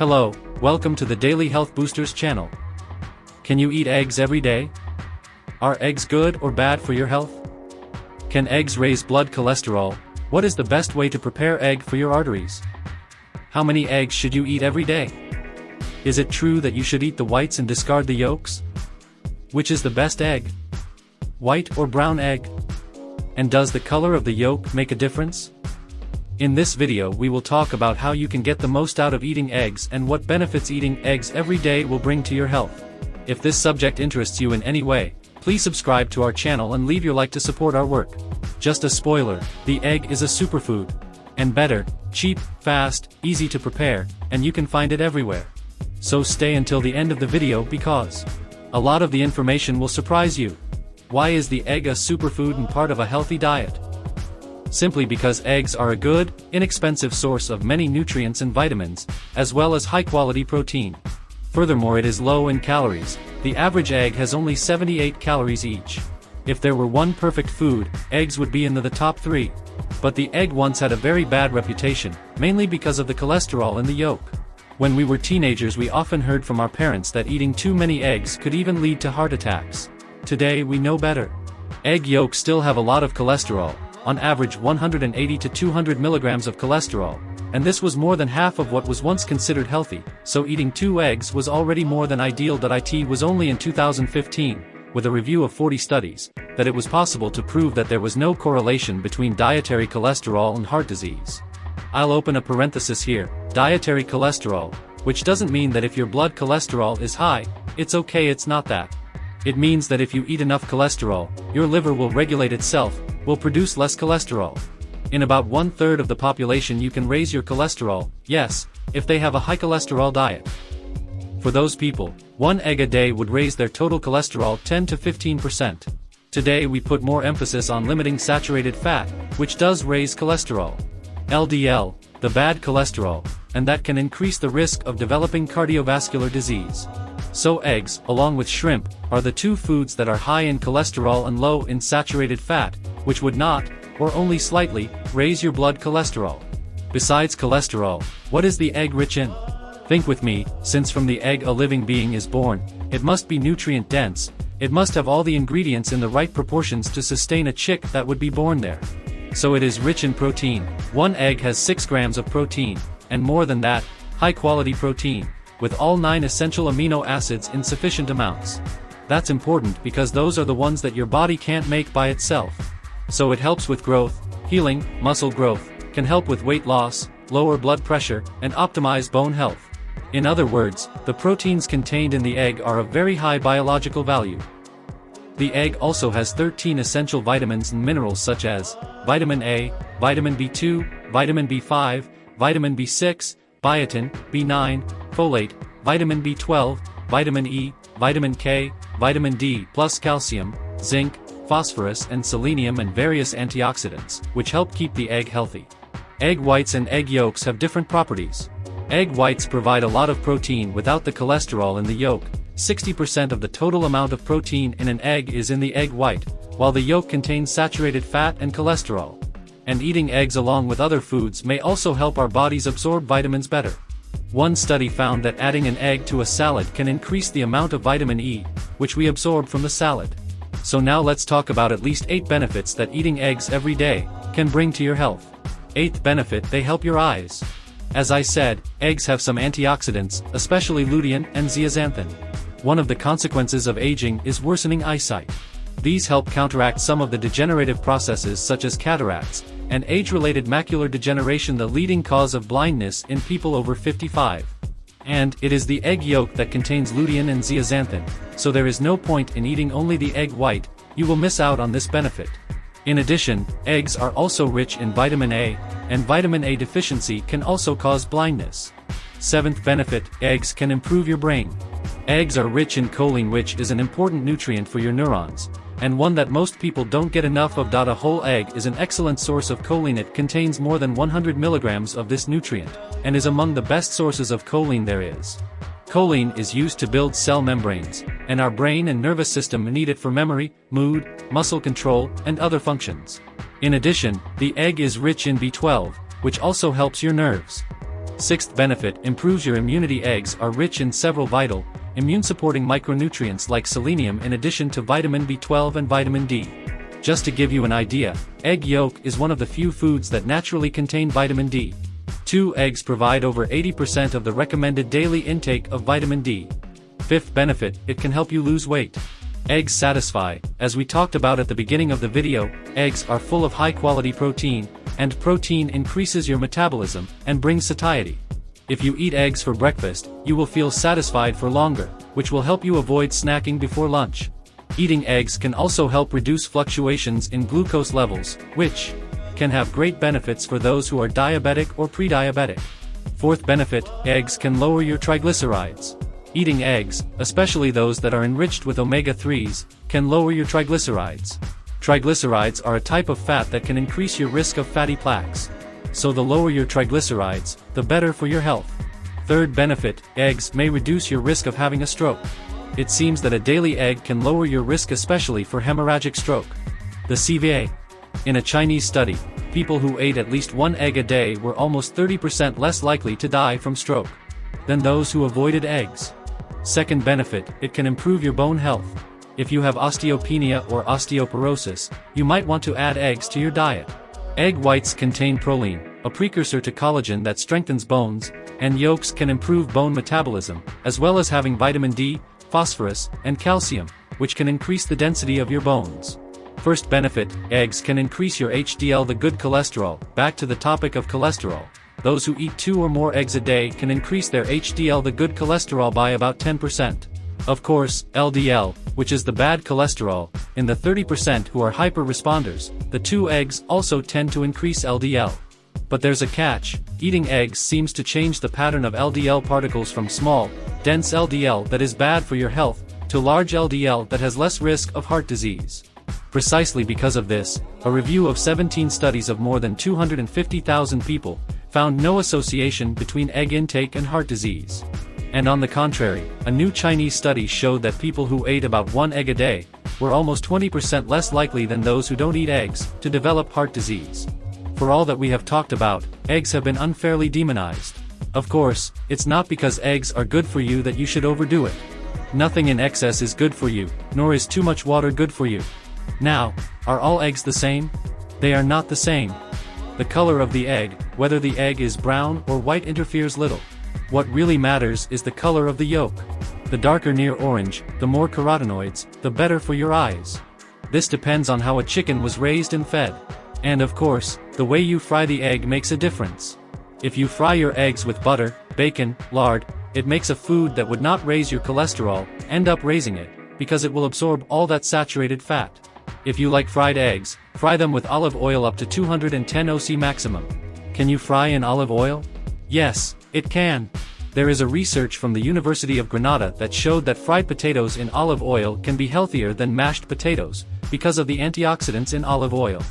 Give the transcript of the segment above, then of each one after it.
Hello, welcome to the Daily Health Boosters channel. Can you eat eggs every day? Are eggs good or bad for your health? Can eggs raise blood cholesterol? What is the best way to prepare egg for your arteries? How many eggs should you eat every day? Is it true that you should eat the whites and discard the yolks? Which is the best egg? White or brown egg? And does the color of the yolk make a difference? In this video we will talk about how you can get the most out of eating eggs and what benefits eating eggs every day will bring to your health. If this subject interests you in any way, please subscribe to our channel and leave your like to support our work. Just a spoiler, the egg is a superfood. And better, cheap, fast, easy to prepare, and you can find it everywhere. So stay until the end of the video because a lot of the information will surprise you. Why is the egg a superfood and part of a healthy diet? Simply because eggs are a good, inexpensive source of many nutrients and vitamins, as well as high-quality protein. Furthermore, it is low in calories. The average egg has only 78 calories each. If there were one perfect food, eggs would be in the top 3. But the egg once had a very bad reputation, mainly because of the cholesterol in the yolk. When we were teenagers, we often heard from our parents that eating too many eggs could even lead to heart attacks. Today we know better. Egg yolks still have a lot of cholesterol, on average 180 to 200 milligrams of cholesterol, and this was more than half of what was once considered healthy, so eating 2 eggs was already more than ideal. It was only in 2015, with a review of 40 studies, that it was possible to prove that there was no correlation between dietary cholesterol and heart disease. I'll open a parenthesis here, dietary cholesterol, which doesn't mean that if your blood cholesterol is high, it's okay. It's not that. It means that if you eat enough cholesterol, your liver will regulate itself, will produce less cholesterol. In about 1/3 of the population you can raise your cholesterol, yes, if they have a high cholesterol diet. For those people, 1 egg a day would raise their total cholesterol 10 to 15%. Today we put more emphasis on limiting saturated fat, which does raise cholesterol. LDL, the bad cholesterol, and that can increase the risk of developing cardiovascular disease. So eggs, along with shrimp, are the 2 foods that are high in cholesterol and low in saturated fat, which would not, or only slightly, raise your blood cholesterol. Besides cholesterol, what is the egg rich in? Think with me, since from the egg a living being is born, it must be nutrient dense, it must have all the ingredients in the right proportions to sustain a chick that would be born there. So it is rich in protein. 1 egg has 6 grams of protein, and more than that, high-quality protein, with all 9 essential amino acids in sufficient amounts. That's important because those are the ones that your body can't make by itself. So it helps with growth, healing, muscle growth, can help with weight loss, lower blood pressure, and optimize bone health. In other words, the proteins contained in the egg are of very high biological value. The egg also has 13 essential vitamins and minerals such as vitamin A, vitamin B2, vitamin B5, vitamin B6, biotin, B9, folate, vitamin B12, vitamin E, vitamin K, vitamin D, plus calcium, zinc, phosphorus and selenium and various antioxidants, which help keep the egg healthy. Egg whites and egg yolks have different properties. Egg whites provide a lot of protein without the cholesterol in the yolk. 60% of the total amount of protein in an egg is in the egg white, while the yolk contains saturated fat and cholesterol. And eating eggs along with other foods may also help our bodies absorb vitamins better. One study found that adding an egg to a salad can increase the amount of vitamin E, which we absorb from the salad. So now let's talk about at least 8 benefits that eating eggs every day can bring to your health. 8th benefit, they help your eyes. As I said, eggs have some antioxidants, especially lutein and zeaxanthin. One of the consequences of aging is worsening eyesight. These help counteract some of the degenerative processes such as cataracts, and age-related macular degeneration, the leading cause of blindness in people over 55. And it is the egg yolk that contains lutein and zeaxanthin, so there is no point in eating only the egg white, you will miss out on this benefit. In addition, eggs are also rich in vitamin A, and vitamin A deficiency can also cause blindness. 7th benefit, eggs can improve your brain. Eggs are rich in choline, which is an important nutrient for your neurons, and one that most people don't get enough of. A whole egg is an excellent source of choline. It contains more than 100 milligrams of this nutrient, and is among the best sources of choline there is. Choline is used to build cell membranes, and our brain and nervous system need it for memory, mood, muscle control, and other functions. In addition, the egg is rich in B12, which also helps your nerves. Sixth benefit, improves your immunity. Eggs are rich in several vital, immune-supporting micronutrients like selenium in addition to vitamin B12 and vitamin D. Just to give you an idea, egg yolk is one of the few foods that naturally contain vitamin D. 2 Eggs provide over 80% of the recommended daily intake of vitamin D. Fifth benefit, it can help you lose weight. Eggs satisfy. As we talked about at the beginning of the video, eggs are full of high-quality protein, and protein increases your metabolism and brings satiety. If you eat eggs for breakfast, you will feel satisfied for longer, which will help you avoid snacking before lunch. Eating eggs can also help reduce fluctuations in glucose levels, which can have great benefits for those who are diabetic or pre-diabetic. Fourth benefit, eggs can lower your triglycerides. Eating eggs, especially those that are enriched with omega-3s, can lower your triglycerides. Triglycerides are a type of fat that can increase your risk of fatty plaques. So the lower your triglycerides, the better for your health. Third benefit, eggs may reduce your risk of having a stroke. It seems that a daily egg can lower your risk, especially for hemorrhagic stroke. The CVA. In a Chinese study, people who ate at least 1 egg a day were almost 30% less likely to die from stroke than those who avoided eggs. Second benefit, it can improve your bone health. If you have osteopenia or osteoporosis, you might want to add eggs to your diet. Egg whites contain proline, a precursor to collagen that strengthens bones, and yolks can improve bone metabolism, as well as having vitamin D, phosphorus, and calcium, which can increase the density of your bones. First benefit, eggs can increase your HDL, the good cholesterol. Back to the topic of cholesterol. Those who eat 2 or more eggs a day can increase their HDL, the good cholesterol, by about 10%. Of course, LDL, which is the bad cholesterol, in the 30% who are hyper-responders, the 2 eggs also tend to increase LDL. But there's a catch: eating eggs seems to change the pattern of LDL particles from small, dense LDL that is bad for your health, to large LDL that has less risk of heart disease. Precisely because of this, a review of 17 studies of more than 250,000 people found no association between egg intake and heart disease. And on the contrary, a new Chinese study showed that people who ate about 1 egg a day were almost 20% less likely than those who don't eat eggs to develop heart disease. For all that we have talked about, eggs have been unfairly demonized. Of course, it's not because eggs are good for you that you should overdo it. Nothing in excess is good for you, nor is too much water good for you. Now, are all eggs the same? They are not the same. The color of the egg, whether the egg is brown or white, interferes little. What really matters is the color of the yolk. The darker near orange, the more carotenoids, the better for your eyes. This depends on how a chicken was raised and fed. And of course, the way you fry the egg makes a difference. If you fry your eggs with butter, bacon, lard, it makes a food that would not raise your cholesterol end up raising it, because it will absorb all that saturated fat. If you like fried eggs, fry them with olive oil up to 210 oC maximum. Can you fry in olive oil? Yes, it can. There is a research from the University of Granada that showed that fried potatoes in olive oil can be healthier than mashed potatoes, because of the antioxidants in olive oil.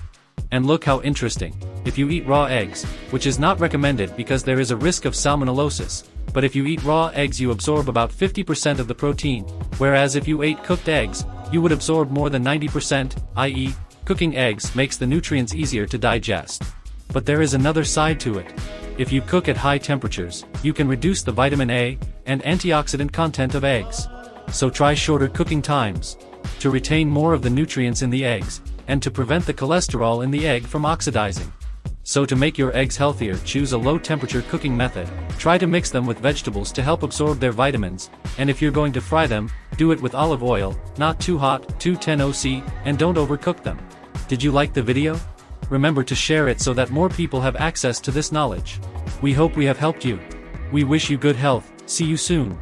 And look how interesting. If you eat raw eggs, which is not recommended because there is a risk of salmonellosis, but if you eat raw eggs you absorb about 50% of the protein, whereas if you ate cooked eggs, you would absorb more than 90%, i.e., cooking eggs makes the nutrients easier to digest. But there is another side to it. If you cook at high temperatures, you can reduce the vitamin A and antioxidant content of eggs. So try shorter cooking times to retain more of the nutrients in the eggs, and to prevent the cholesterol in the egg from oxidizing. So to make your eggs healthier, choose a low-temperature cooking method. Try to mix them with vegetables to help absorb their vitamins, and if you're going to fry them, do it with olive oil, not too hot, 210 oC, and don't overcook them. Did you like the video? Remember to share it so that more people have access to this knowledge. We hope we have helped you. We wish you good health. See you soon.